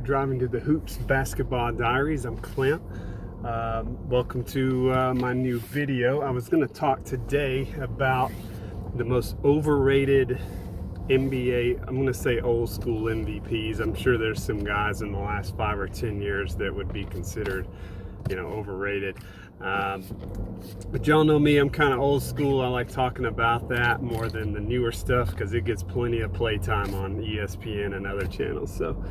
driving to the Hoops Basketball Diaries. I'm Clint. Welcome to my new video. I was going to talk today about the most overrated NBA, I'm going to say old school MVPs. I'm sure there's some guys in the last 5 or 10 years that would be considered, overrated. But y'all know me, I'm kind of old school. I like talking about that more than the newer stuff because it gets plenty of playtime on ESPN and other channels. So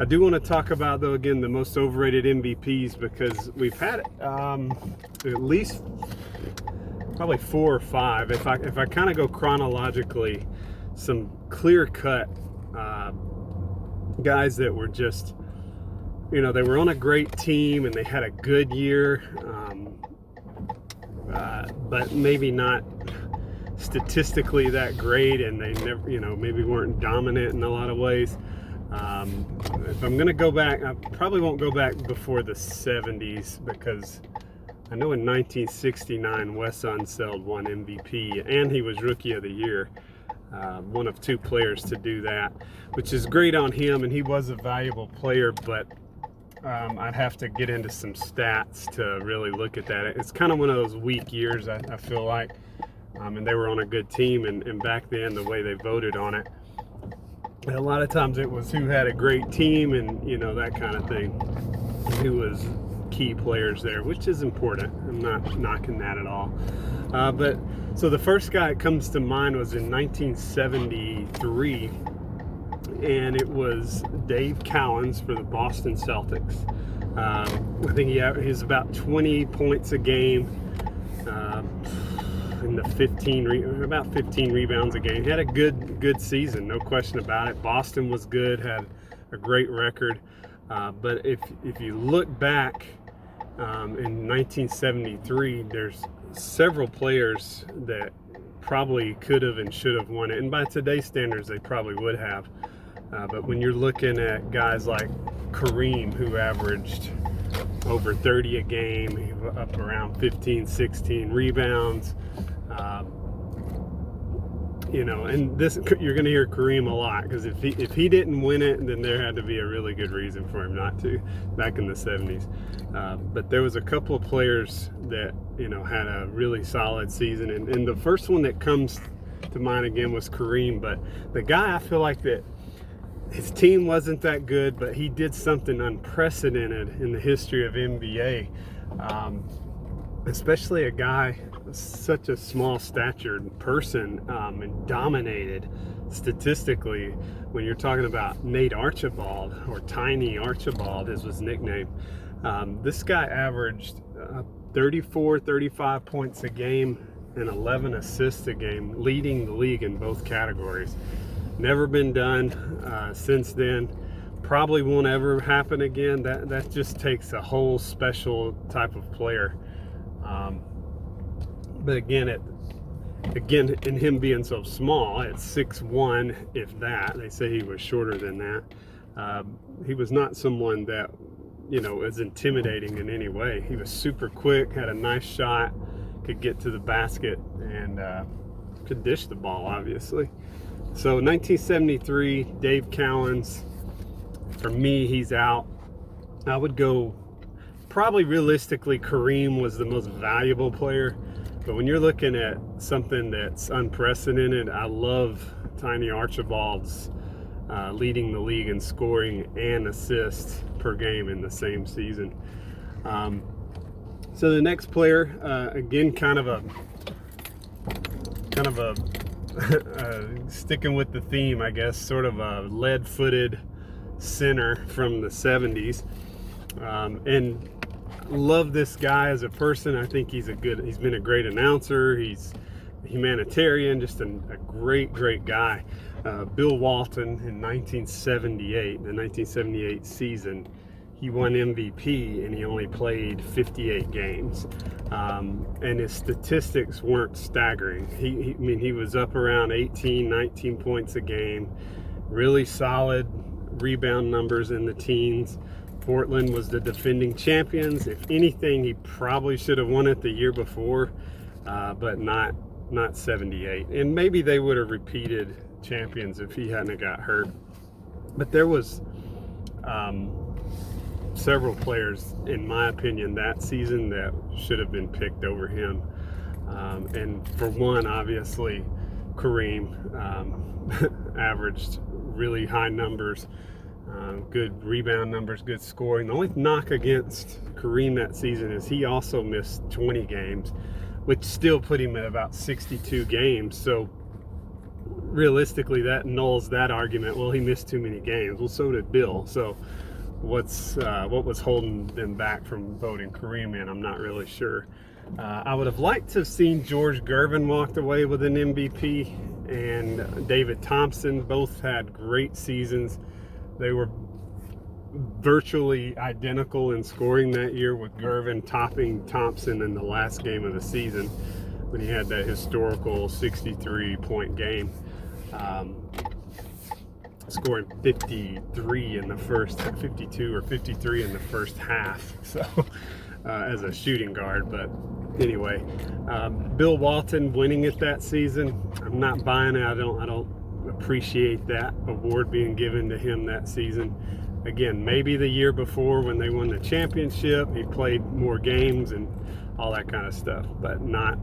I do want to talk about, though, again, the most overrated MVPs, because we've had at least probably 4 or 5. If I kind of go chronologically, some clear-cut guys that were just, they were on a great team and they had a good year, but maybe not statistically that great, and they never, maybe weren't dominant in a lot of ways. If I'm gonna go back, I probably won't go back before the 70s, because I know in 1969 Wes Unseld won MVP and he was Rookie of the Year. One of 2 players to do that, which is great on him, and he was a valuable player, but I'd have to get into some stats to really look at that. It's kind of one of those weak years, I feel like, and they were on a good team, and back then the way they voted on it, a lot of times it was who had a great team and that kind of thing, who was key players there, which is important. I'm not knocking that at all. But so the first guy that comes to mind was in 1973, and it was Dave Cowens for the Boston Celtics. I think he was about 20 points a game, in the about 15 rebounds a game. He had a good season, no question about it. Boston was good, had a great record. But if you look back in 1973, there's several players that probably could have and should have won it, and by today's standards they probably would have. But when you're looking at guys like Kareem, who averaged over 30 a game, up around 15, 16 rebounds, and this, you're going to hear Kareem a lot, because if he didn't win it, then there had to be a really good reason for him not to, back in the 70s. But there was a couple of players that had a really solid season, and the first one that comes to mind again was Kareem. But the guy, I feel like that his team wasn't that good, but he did something unprecedented in the history of NBA, especially a guy, such a small statured person, and dominated statistically. When you're talking about Nate Archibald, or Tiny Archibald is his nickname, this guy averaged 34, 35 points a game and 11 assists a game, leading the league in both categories. Never been done since then. Probably won't ever happen again. That just takes a whole special type of player. But again, in him being so small, at 6'1", if that, they say he was shorter than that. He was not someone that was intimidating in any way. He was super quick, had a nice shot, could get to the basket, and could dish the ball, obviously. So 1973, Dave Cowens, for me, he's out. I would go, probably realistically, Kareem was the most valuable player. But when you're looking at something that's unprecedented, I love Tiny Archibald's leading the league in scoring and assists per game in the same season. So the next player, again, kind of a sticking with the theme, I guess, sort of a lead-footed center from the 70s, and love this guy as a person. I think he's been a great announcer. He's humanitarian, just a great guy. Bill Walton in 1978, the 1978 season, he won MVP, and he only played 58 games. And his statistics weren't staggering. He was up around 18, 19 points a game, really solid rebound numbers in the teens. Portland was the defending champions. If anything, he probably should have won it the year before, but not 78. And maybe they would have repeated champions if he hadn't got hurt. But there was several players, in my opinion, that season that should have been picked over him. And for one, obviously, Kareem averaged really high numbers, good rebound numbers, good scoring. The only knock against Kareem that season is he also missed 20 games, which still put him at about 62 games. So realistically, that nulls that argument. Well, he missed too many games. Well, so did Bill. So what was holding them back from voting Kareem in? I'm not really sure. I would have liked to have seen George Gervin walked away with an MVP, and David Thompson. Both had great seasons. They were virtually identical in scoring that year, with Gervin topping Thompson in the last game of the season when he had that historical 63-point game, scoring 52 or 53 in the first half. So as a shooting guard. But anyway, Bill Walton winning it that season, I'm not buying it. I don't appreciate that award being given to him that season. Again, maybe the year before when they won the championship, he played more games and all that kind of stuff, but not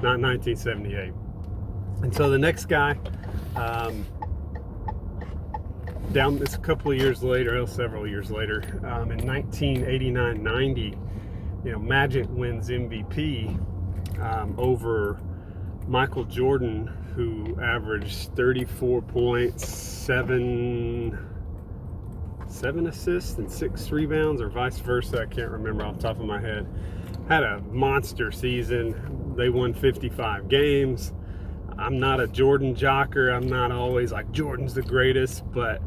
1978. And so the next guy, down this couple of years later, several years later, in 1989-90, Magic wins MVP over Michael Jordan, who averaged 34 points, seven assists and 6 rebounds, or vice versa. I can't remember off the top of my head. Had a monster season. They won 55 games. I'm not a Jordan jocker. I'm not always like Jordan's the greatest, but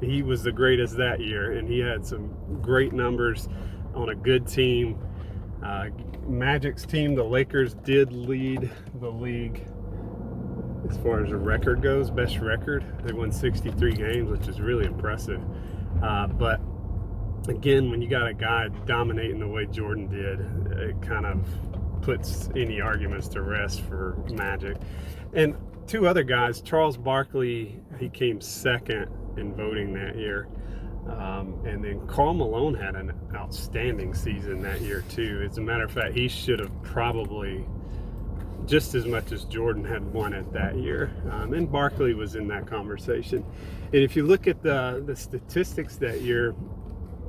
he was the greatest that year, and he had some great numbers on a good team. Magic's team, the Lakers, did lead the league as far as a record goes, best record. They won 63 games, which is really impressive. But again, when you got a guy dominating the way Jordan did, it kind of puts any arguments to rest for Magic. And two other guys, Charles Barkley, he came second in voting that year. And then Karl Malone had an outstanding season that year too. As a matter of fact, he should have probably just as much as Jordan had won it that year. And Barkley was in that conversation. And if you look at the statistics that year,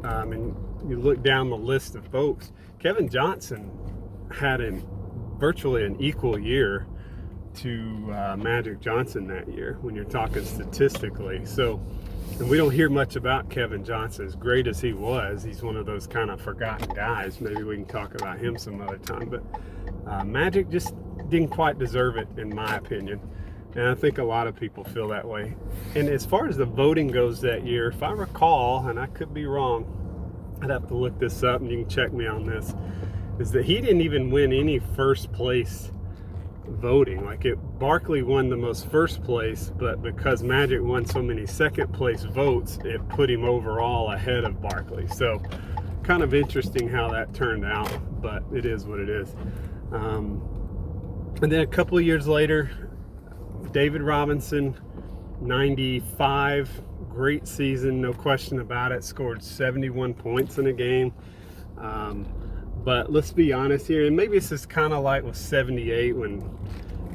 and you look down the list of votes, Kevin Johnson had virtually an equal year to Magic Johnson that year when you're talking statistically. So, and we don't hear much about Kevin Johnson. As great as he was, he's one of those kind of forgotten guys. Maybe we can talk about him some other time. But Magic just didn't quite deserve it, in my opinion. And I think a lot of people feel that way. And as far as the voting goes that year, if I recall, and I could be wrong, I'd have to look this up and you can check me on this, is that he didn't even win any first place voting. Barkley won the most first place, but because Magic won so many second place votes, it put him overall ahead of Barkley. So kind of interesting how that turned out, but it is what it is. And then a couple of years later, David Robinson, 95, great season, no question about it, scored 71 points in a game. But let's be honest here, and maybe this is kind of like with 78 when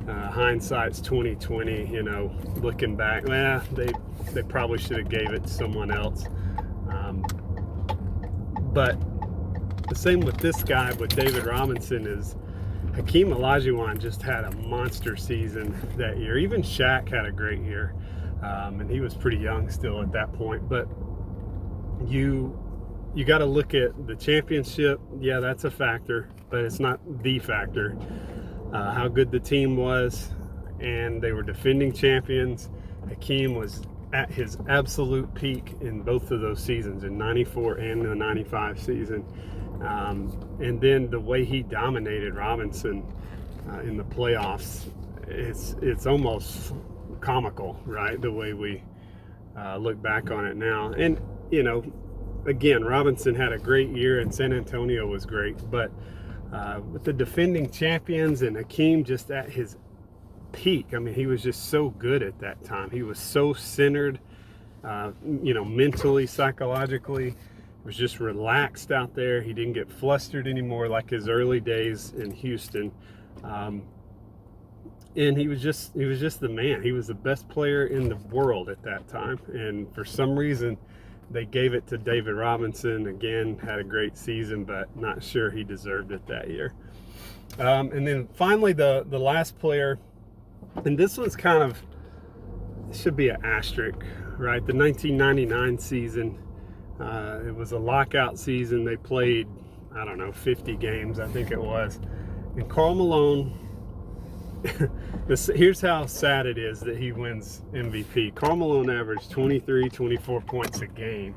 hindsight's 20/20, looking back, they probably should have gave it to someone else. But the same with this guy, with David Robinson, is Hakeem Olajuwon just had a monster season that year. Even Shaq had a great year, and he was pretty young still at that point. But you got to look at the championship. Yeah, that's a factor, but it's not the factor. How good the team was, and they were defending champions. Hakeem was at his absolute peak in both of those seasons, in 94 and the 95 season. And then the way he dominated Robinson in the playoffs, it's almost comical, right? The way we look back on it now. And, again, Robinson had a great year and San Antonio was great, but with the defending champions and Hakeem just at his peak, he was just so good at that time. He was so centered. mentally, psychologically. He was just relaxed out there. He didn't get flustered anymore like his early days in Houston. And he was just the man. He was the best player in the world at that time. And for some reason, they gave it to David Robinson. Again, had a great season, but not sure he deserved it that year. And then finally, the last player, and this one's kind of, should be an asterisk, right? The 1999 season, it was a lockout season. They played, I don't know, 50 games, I think it was. And Karl Malone, here's how sad it is that he wins MVP. Karl Malone averaged 23, 24 points a game,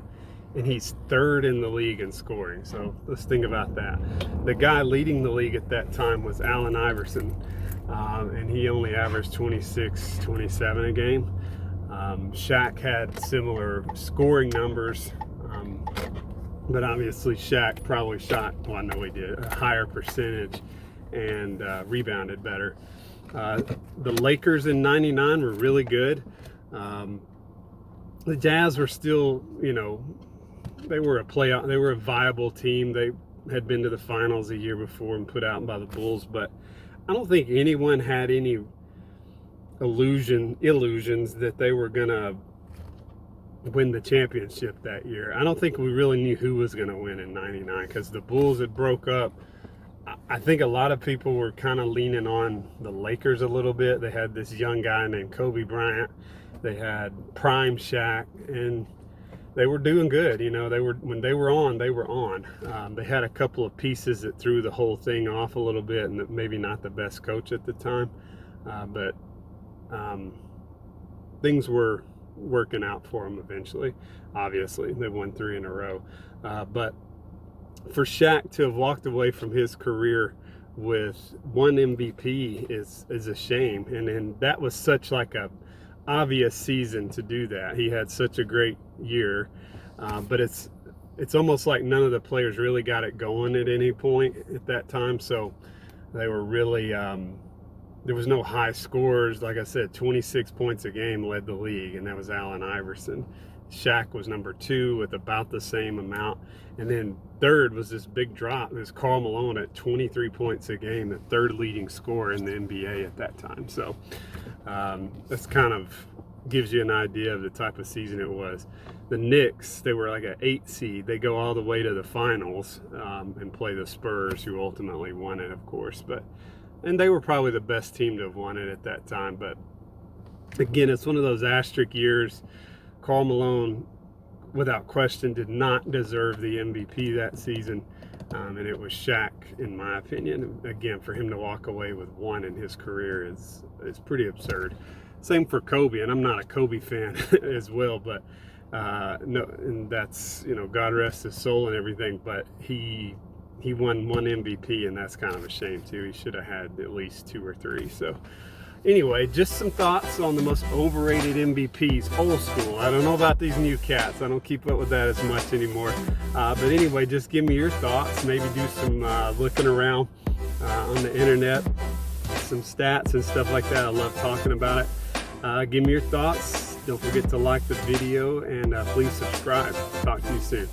and he's third in the league in scoring. So let's think about that. The guy leading the league at that time was Allen Iverson, and he only averaged 26, 27 a game. Shaq had similar scoring numbers, but obviously Shaq probably shot, well, no, he did, a higher percentage and rebounded better. The Lakers in '99 were really good. The Jazz were still, they were a viable team. They had been to the finals a year before and put out by the Bulls, but I don't think anyone had any illusions that they were gonna win the championship that year. I don't think we really knew who was gonna win in '99 because the Bulls had broke up. I think a lot of people were kind of leaning on the Lakers a little bit. They had this young guy named Kobe Bryant. They had prime Shaq, and they were doing good. When they were on, they were on. They had a couple of pieces that threw the whole thing off a little bit, and maybe not the best coach at the time, but things were working out for them eventually. Obviously, they won 3 in a row, but for Shaq to have walked away from his career with 1 MVP is a shame. And that was such like a obvious season to do that. He had such a great year, but it's almost like none of the players really got it going at any point at that time. So they were really, there was no high scores. Like I said, 26 points a game led the league, and that was Allen Iverson. Shaq was number 2 with about the same amount. And then third was this big drop. It was Karl Malone at 23 points a game, the third leading scorer in the NBA at that time. So that's kind of gives you an idea of the type of season it was. The Knicks, they were like an 8 seed. They go all the way to the finals and play the Spurs, who ultimately won it, of course. And they were probably the best team to have won it at that time. But again, it's one of those asterisk years. Karl Malone, without question, did not deserve the MVP that season, and it was Shaq, in my opinion. Again, for him to walk away with 1 in his career is pretty absurd. Same for Kobe, and I'm not a Kobe fan as well, but no, and that's, God rest his soul and everything, but he won 1 MVP, and that's kind of a shame too. He should have had at least 2 or 3. So anyway, just some thoughts on the most overrated MVPs, old school. I don't know about these new cats. I don't keep up with that as much anymore. But anyway, just give me your thoughts. Maybe do some looking around on the internet, some stats and stuff like that. I love talking about it. Give me your thoughts. Don't forget to like the video, and please subscribe. Talk to you soon.